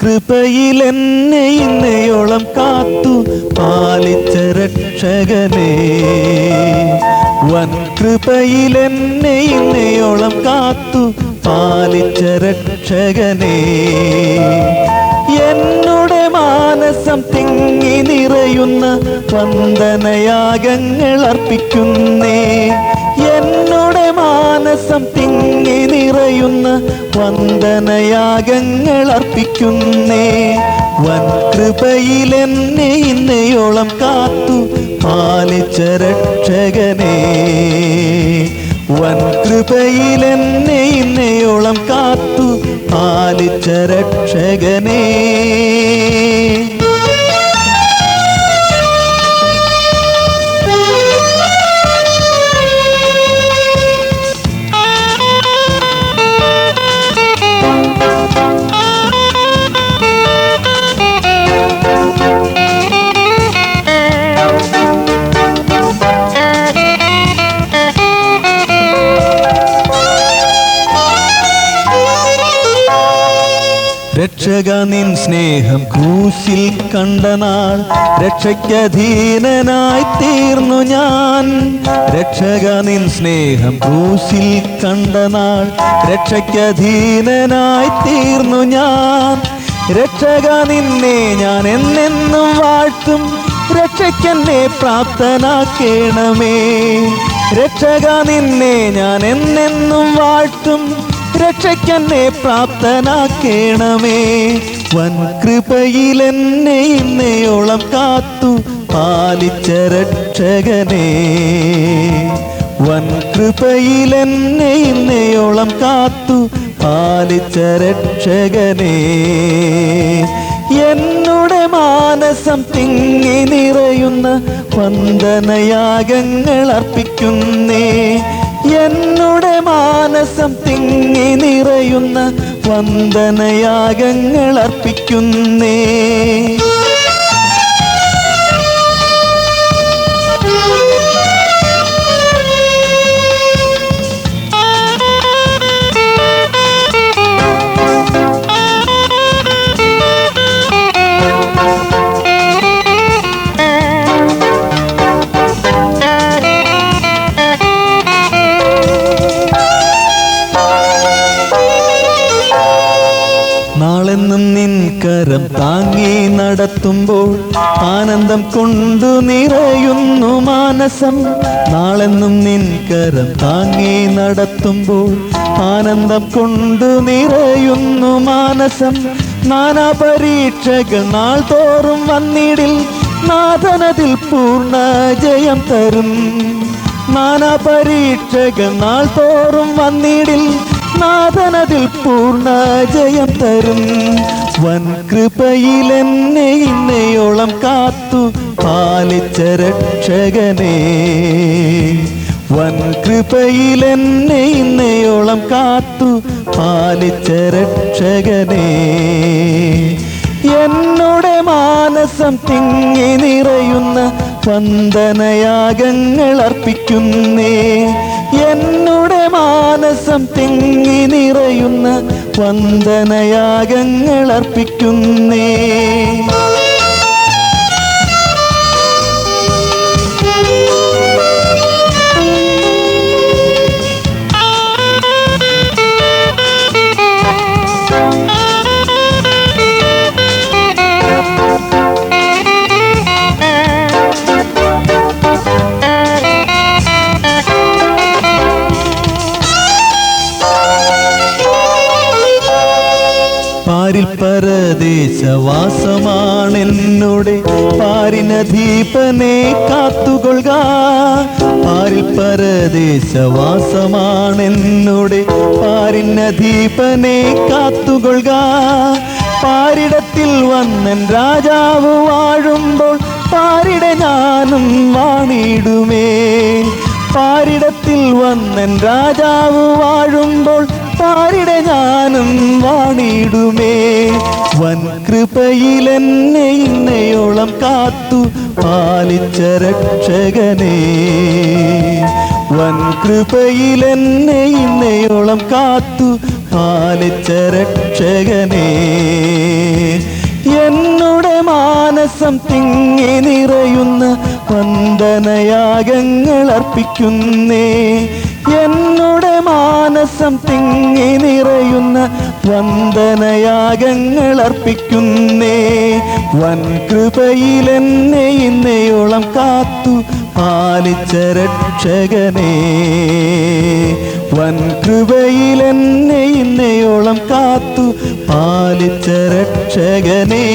വൻകൃപയിലെന്നെ ഇന്നയോളം കാത്തു പാലിച്ച രക്ഷകനേ, വൻകൃപയിലെന്നെ ഇന്നയോളം കാത്തു പാലിച്ച രക്ഷകനേ, എന്നുടെ മാനസം തിങ്ങി നിറയുന്ന വന്ദനയാഗങ്ങൾ അർപ്പിക്കുന്നേ, എന്നുടെ മാനസം തിങ്ങി നിറയുന്ന വന്ദനയാഗങ്ങൾ അർപ്പിക്കുന്നേ. വൻകൃപയിലെന്നെ ഇന്നയോളം കാത്തു പാലിച്ച രക്ഷകനേ, വൻകൃപയിലെന്നെ ഇന്നയോളം കാത്തു പാലിച്ച രക്ഷകനേ. രക്ഷക നിൻ സ്നേഹം ക്രൂശിൽ കണ്ട നാൾ രക്ഷയ്ക്കധീനനായി തീർന്നു ഞാൻ, രക്ഷക നിൻ സ്നേഹം ക്രൂശിൽ കണ്ട നാൾ രക്ഷയ്ക്കധീനനായി തീർന്നു ഞാൻ, രക്ഷക നിന്നെ ഞാൻ എന്നെന്നും വാഴ്ത്തും, രക്ഷയ്ക്കെന്നെ പ്രാപ്തനാക്കേണമേ, രക്ഷക നിന്നെ ഞാൻ എന്നെന്നും വാഴ്ത്തും, രക്ഷയ്ക്കെന്നെ പ്രാപ്തനാക്കേണമേ. വൻകൃപയിലെന്നെ ഇന്നയോളം കാത്തു പാലിച്ച രക്ഷകനേ, വൻകൃപയിലെന്നെ ഇന്നയോളം കാത്തു പാലിച്ച രക്ഷകനേ, എന്നുടെ മാനസം തിങ്ങി നിറയുന്ന വന്ദനയാഗങ്ങൾ അർപ്പിക്കുന്നേ, എന്നുടെ മാനസം തിങ്ങി നിറയുന്ന വന്ദനയാഗങ്ങൾ അർപ്പിക്കുന്നേ. നാളെന്നും നിൻ കരം താങ്ങി നടത്തുമ്പോൾ ആനന്ദം കൊണ്ടു നിറയുന്നു മാനസം, നാളെന്നും നിൻ കരം താങ്ങി നടത്തുമ്പോൾ ആനന്ദം കൊണ്ടു നിറയുന്നു മാനസം, നാനാ പരീക്ഷകൾ നാൾ തോറും വന്നിടിൽ നാഥനതിൽ പൂർണ്ണ ജയം തരും, നാനാ പരീക്ഷകൾ നാൾ തോറും വന്നിടിൽ നാഥനതിൽ പൂർണ്ണ ജയം തരും. വൻകൃപയിലെന്നെ ഇന്നയോളം കാത്തു പാലിച്ച രക്ഷകനേ, വൻകൃപയിലെന്നെ ഇന്നയോളം കാത്തു പാലിച്ച രക്ഷകനേ, എന്നുടെ മാനസം തിങ്ങി നിറയുന്ന വന്ദനയാഗങ്ങൾ അർപ്പിക്കുന്നേ, എന്നുടെ മാനസം തിങ്ങി നിറയുന്ന വന്ദനയാഗങ്ങൾ അർപ്പിക്കുന്നേ. പാരിൽ പരദേശവാസമാണെന്നോടെ പാരിനധീപനെ കാത്തുകൊള്ളുക, പാരിൽ പരദേശവാസമാണെന്നോടെ പാരിനധീപനെ കാത്തുകൊള്ളുക, പാരിടത്തിൽ വന്നൻ രാജാവ് വാഴുമ്പോൾ പാരിട ഞാനും വാണിടുമേ, പാരിടത്തിൽ വന്നൻ രാജാവ് വാഴുമ്പോൾ പാരിട ഞാനും വാണിടുമേ. വൻ കൃപയിലെന്നെ ഇന്നയോളം കാത്തു പാലിച്ച രക്ഷകനേ, വൻ കൃപയിലെന്നെ ഇന്നയോളം കാത്തു പാലിച്ച രക്ഷകനേ. എന്നുടെ മാനസം തിങ്ങി നിറയുന്ന വന്ദനയാഗങ്ങൾ അർപ്പിക്കുന്നേ, എന്നുടെ മാനസം തിങ്ങി നിറയുന്ന വന്ദനയാഗങ്ങൾ അർപ്പിക്കുന്നേ. വൻ കൃപയിലെന്നെ ഇന്നയോളം കാത്തു പാലിച്ച രക്ഷകനേ, വൻ കൃപയിലെന്നെ ഇന്നയോളം കാത്തു പാലിച്ച രക്ഷകനേ.